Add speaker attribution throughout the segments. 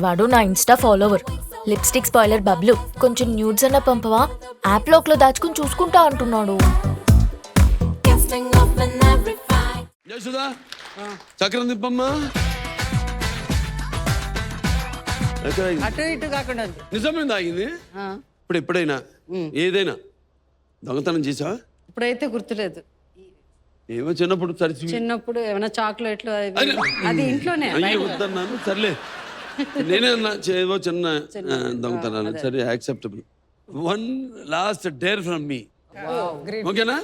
Speaker 1: వాడు నా Insta follower. Lipstick spoiler Bablu, కొంచెం న్యూడ్స్ అన్న పంపవా, యాప్ లోక్లో దాచుకుని చూసుకుంటా అంటున్నాడు.
Speaker 2: చక్రం తిప్పమ్మా.
Speaker 3: అటు ఇటు కాకుండా
Speaker 2: నిజమైంది ఆగింది. ఇప్పుడు ఎప్పుడైనా ఏదైనా దొంగతనం చేసావా?
Speaker 3: ఇప్పుడైతే గుర్తులేదు.
Speaker 2: ఏమో చిన్నప్పుడు
Speaker 3: ఏమైనా చాక్లెట్లు అది ఇంట్లోనే
Speaker 2: వద్దన్నాను. సర్లే నేనే అన్నా ఏవో చిన్న దొంగతనాలు. సరే acceptable. One last dare from మీ. ఓకేనా?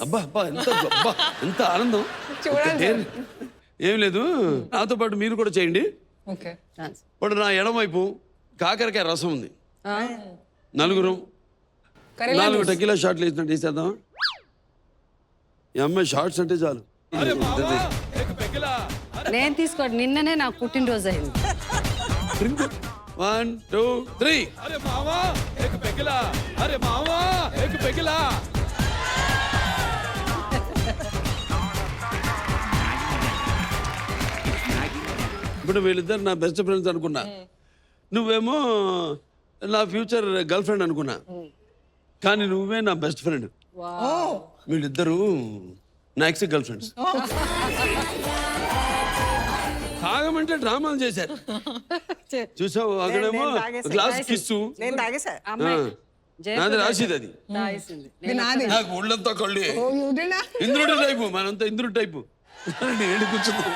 Speaker 2: అబ్బా అబ్బా ఎంత అబ్బా ఎంత ఆనందం. ఏం లేదు, నాతో పాటు మీరు కూడా చేయండి. ఇప్పుడు నా ఎడమ వైపు కాకరకాయ రసం ఉంది. 4 టెకీలా షాట్లు వేసినట్టు వేసేద్దాం. ఈ అమ్మాయి షార్ట్స్ అంటే చాలు.
Speaker 3: నేను తీసుకోండి. నిన్ననే నాకు పుట్టినరోజు అయింది.
Speaker 2: 1 2 3. అరే మావా ఏక్ పెకిలా, అరే మావా ఏక్ పెకిలా. ఇప్పుడు వీళ్ళిద్దరు నా బెస్ట్ ఫ్రెండ్స్ అనుకున్నా, నువ్వేమో నా ఫ్యూచర్ గర్ల్ ఫ్రెండ్ అనుకున్నా, కానీ నువ్వే నా బెస్ట్ ఫ్రెండ్. వీళ్ళిద్దరూ నా ఎక్స్ గర్ల్ ఫ్రెండ్స్. తాగమంటే డ్రామాలు చేశారు. చూసావు, అక్కడేమో గ్లాస్ కిస్సు నాది రాసిది, అది నాకు ఒళ్ళంతా కళ్ళు. ఇంద్రుడి టైపు, మనంతా ఇంద్రుడి టైపు. కూర్చుందాం.